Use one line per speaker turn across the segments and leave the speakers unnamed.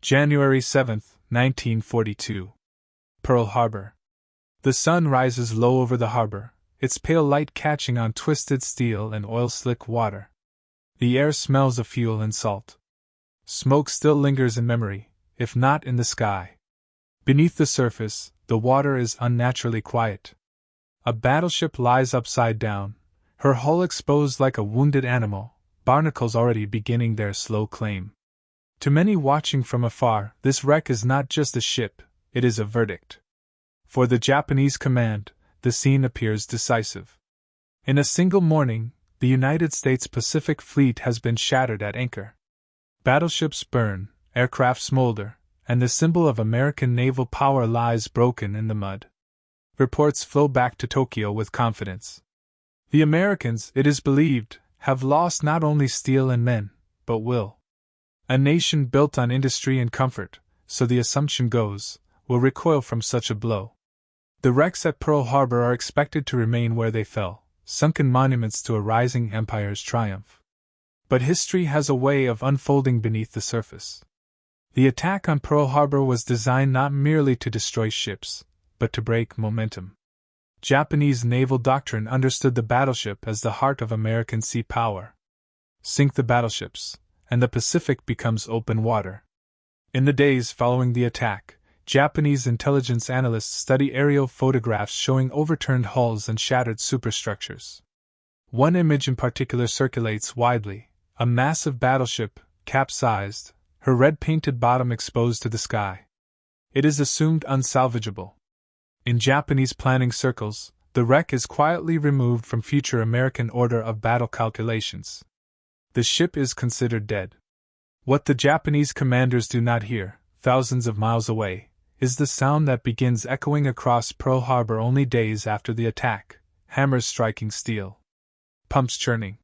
January 7, 1942. Pearl Harbor. The sun rises low over the harbor, its pale light catching on twisted steel and oil-slick water. The air smells of fuel and salt. Smoke still lingers in memory, if not in the sky. Beneath the surface, the water is unnaturally quiet. A battleship lies upside down, her hull exposed like a wounded animal, barnacles already beginning their slow climb. To many watching from afar, this wreck is not just a ship, it is a verdict. For the Japanese command, the scene appears decisive. In a single morning, the United States Pacific Fleet has been shattered at anchor. Battleships burn, aircraft smolder, and the symbol of American naval power lies broken in the mud. Reports flow back to Tokyo with confidence. The Americans, it is believed, have lost not only steel and men, but will. A nation built on industry and comfort, so the assumption goes, will recoil from such a blow. The wrecks at Pearl Harbor are expected to remain where they fell, sunken monuments to a rising empire's triumph. But history has a way of unfolding beneath the surface. The attack on Pearl Harbor was designed not merely to destroy ships, but to break momentum. Japanese naval doctrine understood the battleship as the heart of American sea power. Sink the battleships, and the Pacific becomes open water. In the days following the attack, Japanese intelligence analysts study aerial photographs showing overturned hulls and shattered superstructures. One image in particular circulates widely: a massive battleship, capsized, her red-painted bottom exposed to the sky. It is assumed unsalvageable. In Japanese planning circles, the wreck is quietly removed from future American order of battle calculations. The ship is considered dead. What the Japanese commanders do not hear, thousands of miles away, is the sound that begins echoing across Pearl Harbor only days after the attack: hammers striking steel, pumps churning,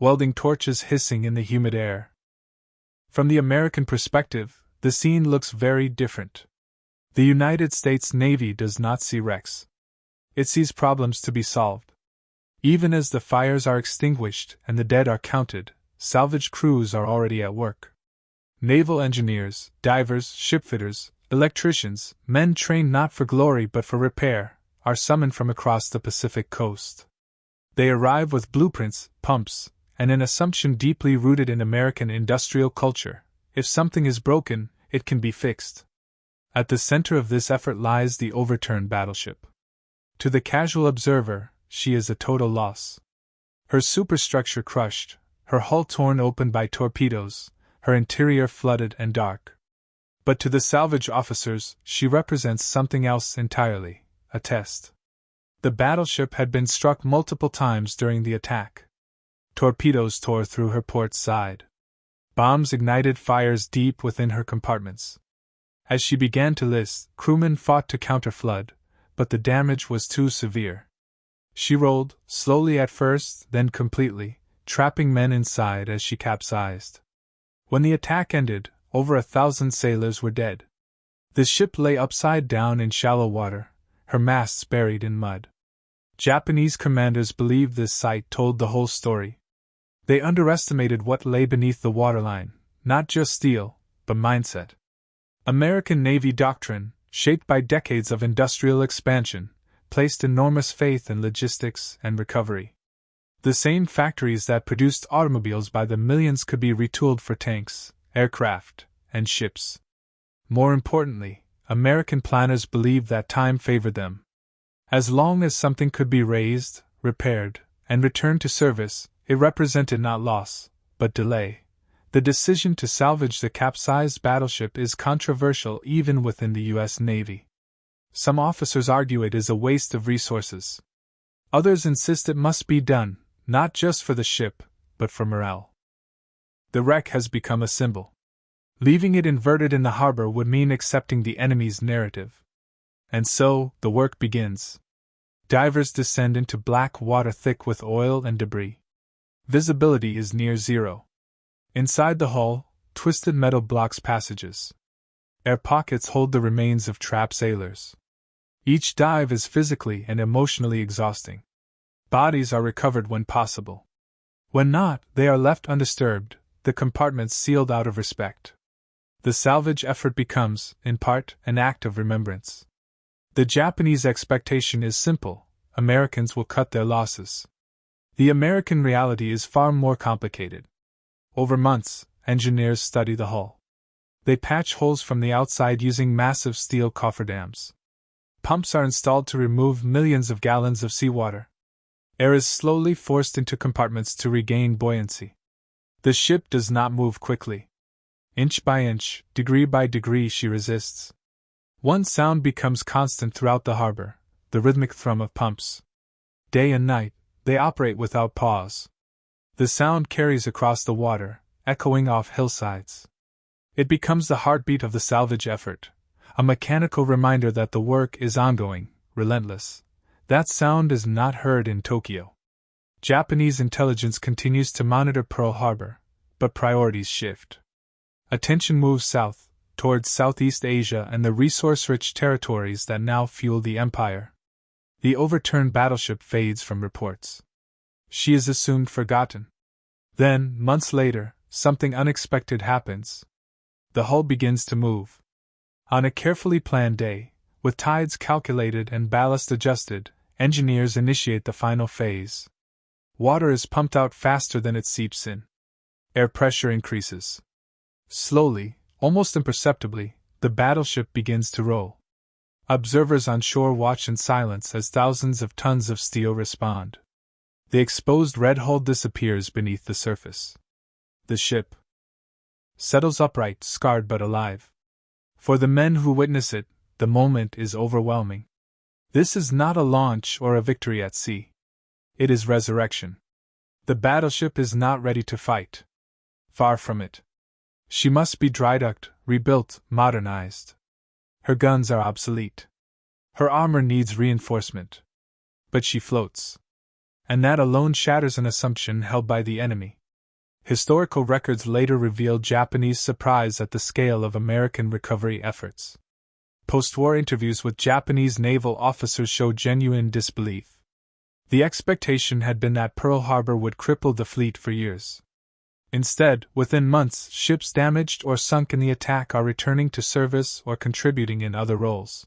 welding torches hissing in the humid air. From the American perspective, the scene looks very different. The United States Navy does not see wrecks. It sees problems to be solved. Even as the fires are extinguished and the dead are counted, salvage crews are already at work. Naval engineers, divers, shipfitters, electricians, men trained not for glory but for repair, are summoned from across the Pacific coast. They arrive with blueprints, pumps, and an assumption deeply rooted in American industrial culture: if something is broken, it can be fixed. At the center of this effort lies the overturned battleship. To the casual observer, she is a total loss. Her superstructure crushed, her hull torn open by torpedoes, her interior flooded and dark. But to the salvage officers, she represents something else entirely: a test. The battleship had been struck multiple times during the attack. Torpedoes tore through her port side. Bombs ignited fires deep within her compartments. As she began to list, crewmen fought to counterflood, but the damage was too severe. She rolled, slowly at first, then completely, trapping men inside as she capsized. When the attack ended, over 1,000 sailors were dead. The ship lay upside down in shallow water, her masts buried in mud. Japanese commanders believed this sight told the whole story. They underestimated what lay beneath the waterline: not just steel, but mindset. American Navy doctrine, shaped by decades of industrial expansion, placed enormous faith in logistics and recovery. The same factories that produced automobiles by the millions could be retooled for tanks, aircraft, and ships. More importantly, American planners believed that time favored them. As long as something could be raised, repaired, and returned to service, it represented not loss, but delay. The decision to salvage the capsized battleship is controversial even within the U.S. Navy. Some officers argue it is a waste of resources. Others insist it must be done, not just for the ship, but for morale. The wreck has become a symbol. Leaving it inverted in the harbor would mean accepting the enemy's narrative. And so, the work begins. Divers descend into black water thick with oil and debris. Visibility is near zero. Inside the hull, twisted metal blocks passages. Air pockets hold the remains of trapped sailors. Each dive is physically and emotionally exhausting. Bodies are recovered when possible. When not, they are left undisturbed, the compartments sealed out of respect. The salvage effort becomes, in part, an act of remembrance. The Japanese expectation is simple: Americans will cut their losses. The American reality is far more complicated. Over months, engineers study the hull. They patch holes from the outside using massive steel cofferdams. Pumps are installed to remove millions of gallons of seawater. Air is slowly forced into compartments to regain buoyancy. The ship does not move quickly. Inch by inch, degree by degree, she resists. One sound becomes constant throughout the harbor: the rhythmic thrum of pumps. Day and night, they operate without pause. The sound carries across the water, echoing off hillsides. It becomes the heartbeat of the salvage effort, a mechanical reminder that the work is ongoing, relentless. That sound is not heard in Tokyo. Japanese intelligence continues to monitor Pearl Harbor, but priorities shift. Attention moves south, towards Southeast Asia and the resource-rich territories that now fuel the empire. The overturned battleship fades from reports. She is assumed forgotten. Then, months later, something unexpected happens. The hull begins to move. On a carefully planned day, with tides calculated and ballast adjusted, engineers initiate the final phase. Water is pumped out faster than it seeps in. Air pressure increases. Slowly, almost imperceptibly, the battleship begins to roll. Observers on shore watch in silence as thousands of tons of steel respond. The exposed red hull disappears beneath the surface. The ship settles upright, scarred but alive. For the men who witness it, the moment is overwhelming. This is not a launch or a victory at sea. It is resurrection. The battleship is not ready to fight. Far from it. She must be dry-docked, rebuilt, modernized. Her guns are obsolete. Her armor needs reinforcement. But she floats. And that alone shatters an assumption held by the enemy. Historical records later revealed Japanese surprise at the scale of American recovery efforts. Post-war interviews with Japanese naval officers show genuine disbelief. The expectation had been that Pearl Harbor would cripple the fleet for years. Instead, within months, ships damaged or sunk in the attack are returning to service or contributing in other roles.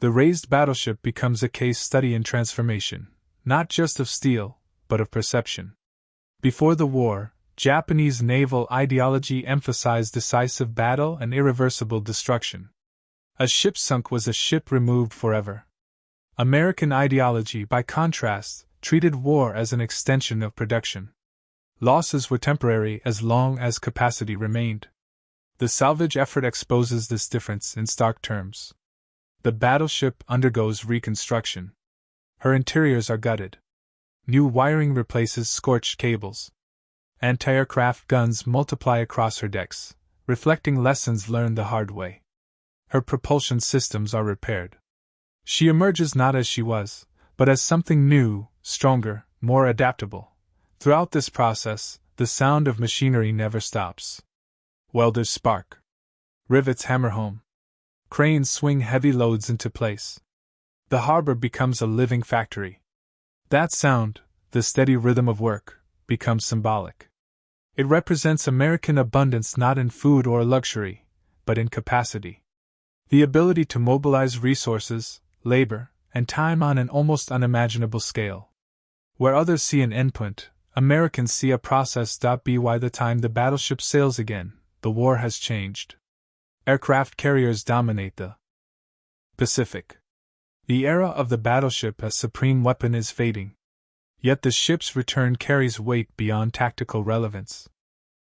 The raised battleship becomes a case study in transformation, not just of steel, but of perception. Before the war, Japanese naval ideology emphasized decisive battle and irreversible destruction. A ship sunk was a ship removed forever. American ideology, by contrast, treated war as an extension of production. Losses were temporary as long as capacity remained. The salvage effort exposes this difference in stark terms. The battleship undergoes reconstruction. Her interiors are gutted. New wiring replaces scorched cables. Anti-aircraft guns multiply across her decks, reflecting lessons learned the hard way. Her propulsion systems are repaired. She emerges not as she was, but as something new, stronger, more adaptable. Throughout this process, the sound of machinery never stops. Welders spark. Rivets hammer home. Cranes swing heavy loads into place. The harbor becomes a living factory. That sound, the steady rhythm of work, becomes symbolic. It represents American abundance not in food or luxury, but in capacity. The ability to mobilize resources, labor, and time on an almost unimaginable scale. Where others see an endpoint, Americans see a process. By the time the battleship sails again, the war has changed. Aircraft carriers dominate the Pacific. The era of the battleship as supreme weapon is fading. Yet the ship's return carries weight beyond tactical relevance.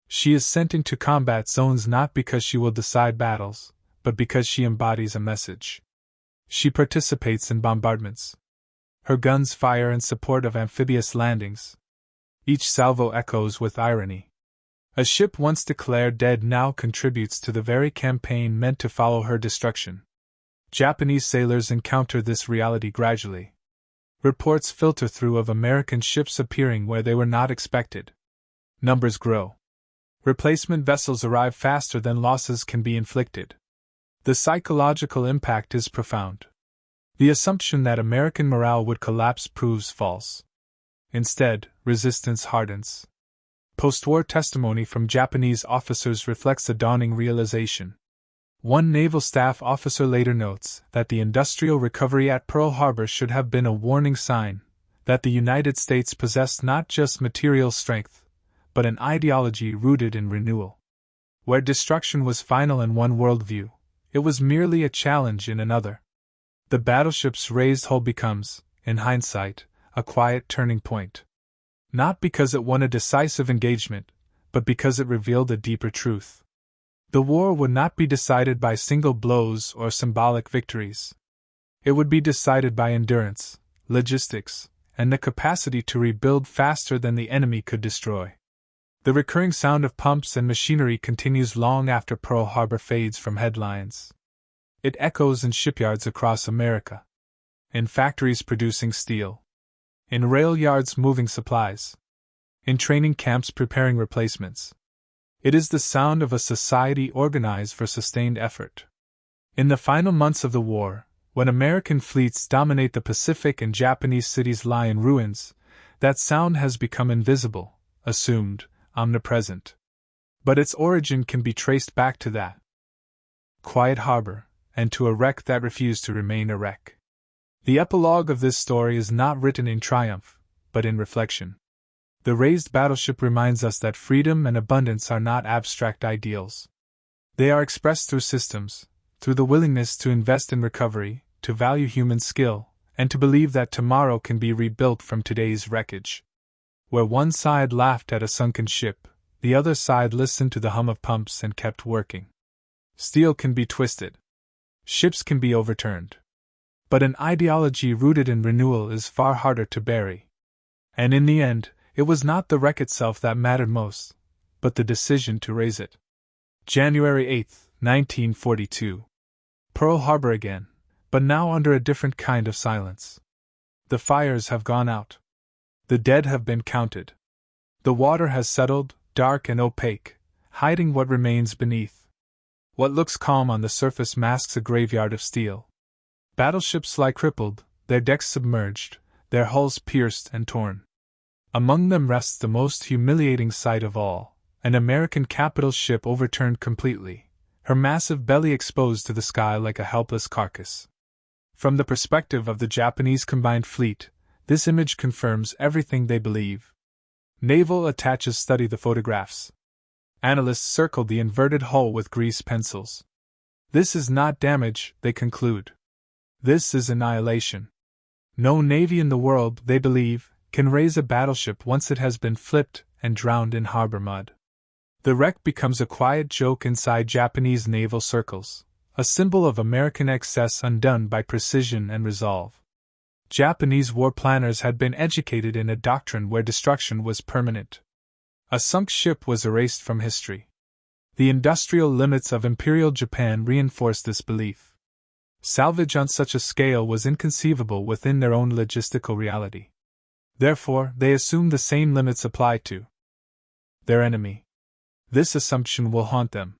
She is sent into combat zones not because she will decide battles, but because she embodies a message. She participates in bombardments. Her guns fire in support of amphibious landings. Each salvo echoes with irony. A ship once declared dead now contributes to the very campaign meant to follow her destruction. Japanese sailors encounter this reality gradually. Reports filter through of American ships appearing where they were not expected. Numbers grow. Replacement vessels arrive faster than losses can be inflicted. The psychological impact is profound. The assumption that American morale would collapse proves false. Instead, resistance hardens. Post-war testimony from Japanese officers reflects a dawning realization. One naval staff officer later notes that the industrial recovery at Pearl Harbor should have been a warning sign that the United States possessed not just material strength, but an ideology rooted in renewal. Where destruction was final in one worldview, it was merely a challenge in another. The battleship's raised hull becomes, in hindsight, a quiet turning point. Not because it won a decisive engagement, but because it revealed a deeper truth. The war would not be decided by single blows or symbolic victories. It would be decided by endurance, logistics, and the capacity to rebuild faster than the enemy could destroy. The recurring sound of pumps and machinery continues long after Pearl Harbor fades from headlines. It echoes in shipyards across America, in factories producing steel, in rail yards moving supplies, in training camps preparing replacements. It is the sound of a society organized for sustained effort. In the final months of the war, when American fleets dominate the Pacific and Japanese cities lie in ruins, that sound has become invisible, assumed, omnipresent. But its origin can be traced back to that quiet harbor, and to a wreck that refused to remain a wreck. The epilogue of this story is not written in triumph, but in reflection. The raised battleship reminds us that freedom and abundance are not abstract ideals. They are expressed through systems, through the willingness to invest in recovery, to value human skill, and to believe that tomorrow can be rebuilt from today's wreckage. Where one side laughed at a sunken ship, the other side listened to the hum of pumps and kept working. Steel can be twisted. Ships can be overturned. But an ideology rooted in renewal is far harder to bury. And in the end, it was not the wreck itself that mattered most, but the decision to raise it. January 8, 1942. Pearl Harbor again, but now under a different kind of silence. The fires have gone out. The dead have been counted. The water has settled, dark and opaque, hiding what remains beneath. What looks calm on the surface masks a graveyard of steel. Battleships lie crippled, their decks submerged, their hulls pierced and torn. Among them rests the most humiliating sight of all, an American capital ship overturned completely, her massive belly exposed to the sky like a helpless carcass. From the perspective of the Japanese combined fleet, this image confirms everything they believe. Naval attaches study the photographs. Analysts circle the inverted hull with grease pencils. This is not damage, they conclude. This is annihilation. No navy in the world, they believe, can raise a battleship once it has been flipped and drowned in harbor mud. The wreck becomes a quiet joke inside Japanese naval circles, a symbol of American excess undone by precision and resolve. Japanese war planners had been educated in a doctrine where destruction was permanent. A sunk ship was erased from history. The industrial limits of Imperial Japan reinforced this belief. Salvage on such a scale was inconceivable within their own logistical reality. Therefore, they assumed the same limits apply to their enemy. This assumption will haunt them.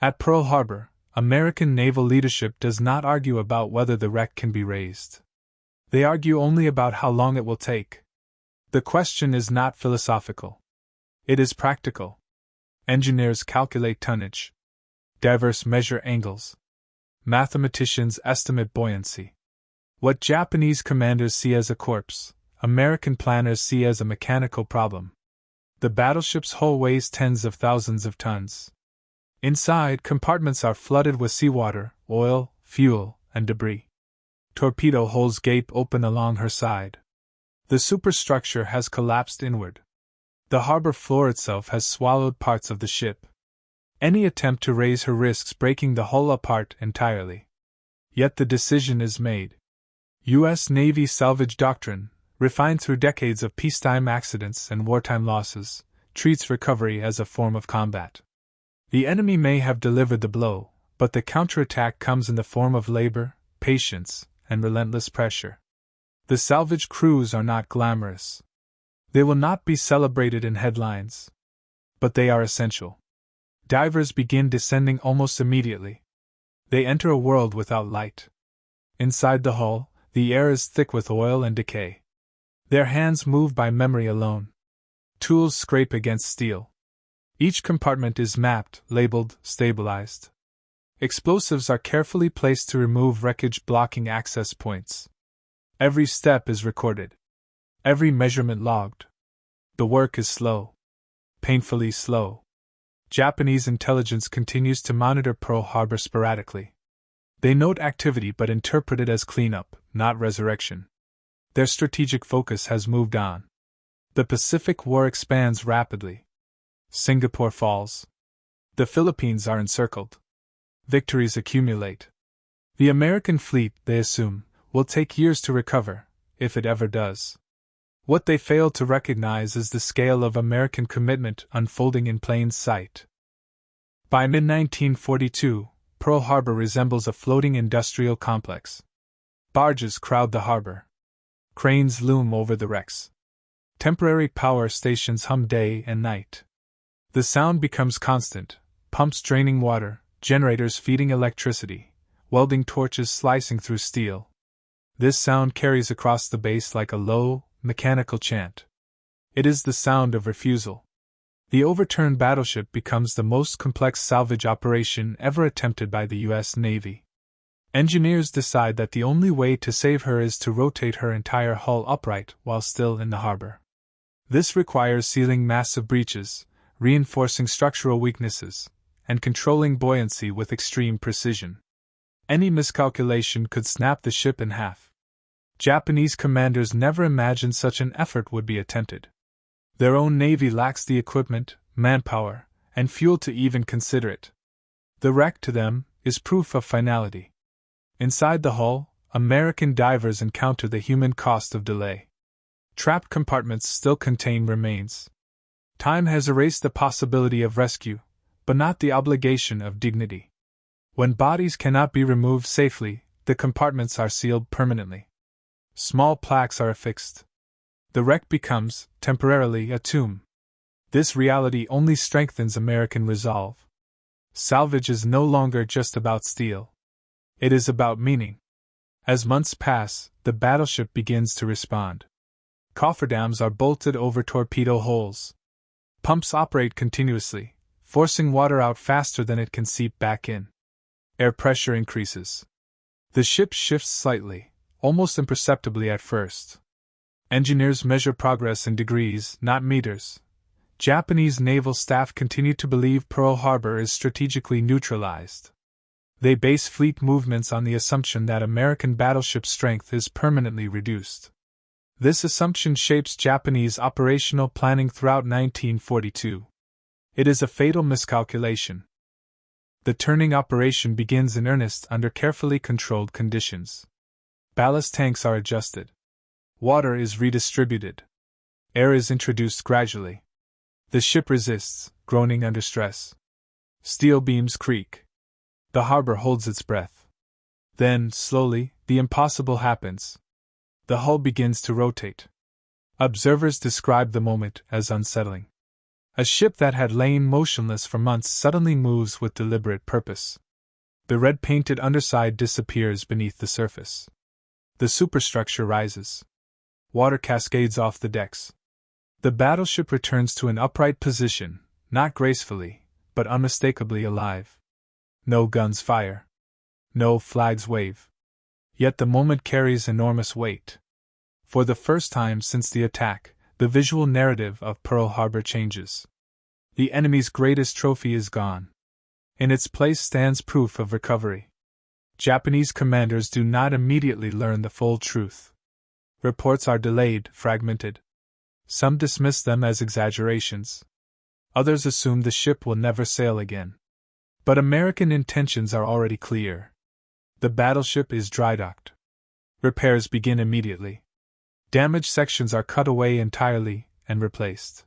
At Pearl Harbor, American naval leadership does not argue about whether the wreck can be raised. They argue only about how long it will take. The question is not philosophical. It is practical. Engineers calculate tonnage. Divers measure angles. Mathematicians estimate buoyancy. What Japanese commanders see as a corpse, American planners see as a mechanical problem. The battleship's hull weighs tens of thousands of tons. Inside, compartments are flooded with seawater, oil, fuel, and debris. Torpedo holes gape open along her side. The superstructure has collapsed inward. The harbor floor itself has swallowed parts of the ship. Any attempt to raise her risks breaking the hull apart entirely. Yet the decision is made. U.S. Navy salvage doctrine, refined through decades of peacetime accidents and wartime losses, treats recovery as a form of combat. The enemy may have delivered the blow, but the counterattack comes in the form of labor, patience, and relentless pressure. The salvage crews are not glamorous. They will not be celebrated in headlines. But they are essential. Divers begin descending almost immediately. They enter a world without light. Inside the hull, the air is thick with oil and decay. Their hands move by memory alone. Tools scrape against steel. Each compartment is mapped, labeled, stabilized. Explosives are carefully placed to remove wreckage blocking access points. Every step is recorded. Every measurement logged. The work is slow. Painfully slow. Japanese intelligence continues to monitor Pearl Harbor sporadically. They note activity but interpret it as cleanup, not resurrection. Their strategic focus has moved on. The Pacific War expands rapidly. Singapore falls. The Philippines are encircled. Victories accumulate. The American fleet, they assume, will take years to recover, if it ever does. What they fail to recognize is the scale of American commitment unfolding in plain sight. By mid-1942, Pearl Harbor resembles a floating industrial complex. Barges crowd the harbor. Cranes loom over the wrecks. Temporary power stations hum day and night. The sound becomes constant, pumps draining water, generators feeding electricity, welding torches slicing through steel. This sound carries across the base like a low, mechanical chant. It is the sound of refusal. The overturned battleship becomes the most complex salvage operation ever attempted by the U.S. Navy. Engineers decide that the only way to save her is to rotate her entire hull upright while still in the harbor. This requires sealing massive breaches, reinforcing structural weaknesses, and controlling buoyancy with extreme precision. Any miscalculation could snap the ship in half. Japanese commanders never imagined such an effort would be attempted. Their own navy lacks the equipment, manpower, and fuel to even consider it. The wreck, to them, is proof of finality. Inside the hull, American divers encounter the human cost of delay. Trapped compartments still contain remains. Time has erased the possibility of rescue, but not the obligation of dignity. When bodies cannot be removed safely, the compartments are sealed permanently. Small plaques are affixed. The wreck becomes, temporarily, a tomb. This reality only strengthens American resolve. Salvage is no longer just about steel. It is about meaning. As months pass, the battleship begins to respond. Cofferdams are bolted over torpedo holes. Pumps operate continuously, forcing water out faster than it can seep back in. Air pressure increases. The ship shifts slightly, almost imperceptibly at first. Engineers measure progress in degrees, not meters. Japanese naval staff continue to believe Pearl Harbor is strategically neutralized. They base fleet movements on the assumption that American battleship strength is permanently reduced. This assumption shapes Japanese operational planning throughout 1942. It is a fatal miscalculation. The turning operation begins in earnest under carefully controlled conditions. Ballast tanks are adjusted. Water is redistributed. Air is introduced gradually. The ship resists, groaning under stress. Steel beams creak. The harbor holds its breath. Then, slowly, the impossible happens. The hull begins to rotate. Observers describe the moment as unsettling. A ship that had lain motionless for months suddenly moves with deliberate purpose. The red-painted underside disappears beneath the surface. The superstructure rises. Water cascades off the decks. The battleship returns to an upright position, not gracefully, but unmistakably alive. No guns fire. No flags wave. Yet the moment carries enormous weight. For the first time since the attack, the visual narrative of Pearl Harbor changes. The enemy's greatest trophy is gone. In its place stands proof of recovery. Japanese commanders do not immediately learn the full truth. Reports are delayed, fragmented. Some dismiss them as exaggerations. Others assume the ship will never sail again. But American intentions are already clear. The battleship is dry-docked. Repairs begin immediately. Damaged sections are cut away entirely and replaced.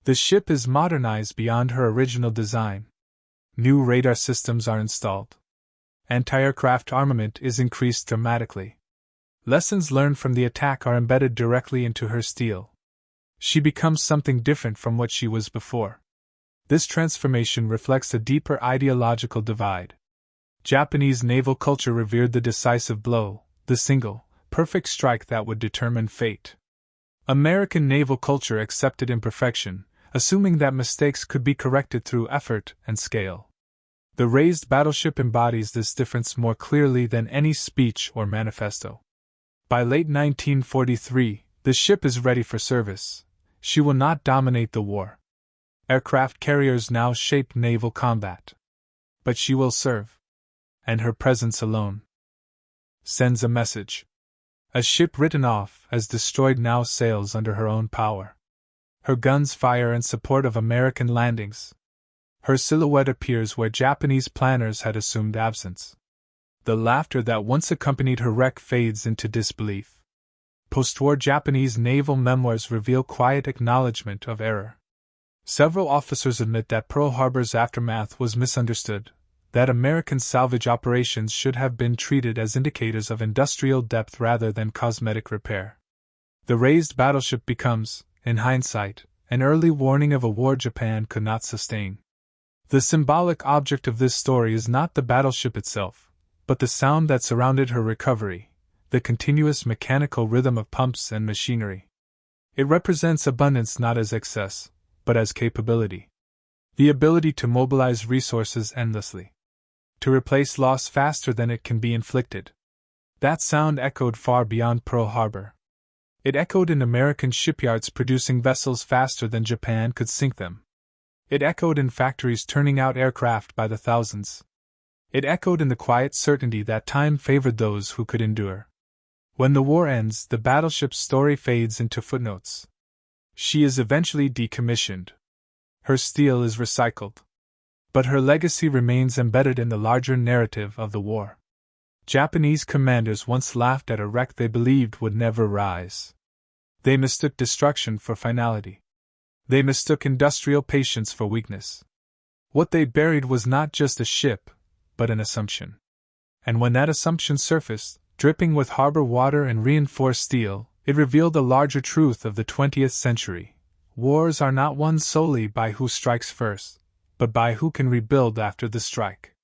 The ship is modernized beyond her original design. New radar systems are installed. Anti-aircraft armament is increased dramatically. Lessons learned from the attack are embedded directly into her steel. She becomes something different from what she was before. This transformation reflects a deeper ideological divide. Japanese naval culture revered the decisive blow, the single, perfect strike that would determine fate. American naval culture accepted imperfection, assuming that mistakes could be corrected through effort and scale. The raised battleship embodies this difference more clearly than any speech or manifesto. By late 1943, the ship is ready for service. She will not dominate the war. Aircraft carriers now shape naval combat. But she will serve. And her presence alone sends a message. A ship written off as destroyed now sails under her own power. Her guns fire in support of American landings. Her silhouette appears where Japanese planners had assumed absence. The laughter that once accompanied her wreck fades into disbelief. Post-war Japanese naval memoirs reveal quiet acknowledgement of error. Several officers admit that Pearl Harbor's aftermath was misunderstood, that American salvage operations should have been treated as indicators of industrial depth rather than cosmetic repair. The raised battleship becomes, in hindsight, an early warning of a war Japan could not sustain. The symbolic object of this story is not the battleship itself, but the sound that surrounded her recovery, the continuous mechanical rhythm of pumps and machinery. It represents abundance not as excess, but as capability. The ability to mobilize resources endlessly. To replace loss faster than it can be inflicted. That sound echoed far beyond Pearl Harbor. It echoed in American shipyards producing vessels faster than Japan could sink them. It echoed in factories turning out aircraft by the thousands. It echoed in the quiet certainty that time favored those who could endure. When the war ends, the battleship's story fades into footnotes. She is eventually decommissioned. Her steel is recycled. But her legacy remains embedded in the larger narrative of the war. Japanese commanders once laughed at a wreck they believed would never rise. They mistook destruction for finality. They mistook industrial patience for weakness. What they buried was not just a ship, but an assumption. And when that assumption surfaced, dripping with harbor water and reinforced steel, it revealed the larger truth of the 20th century. Wars are not won solely by who strikes first, but by who can rebuild after the strike.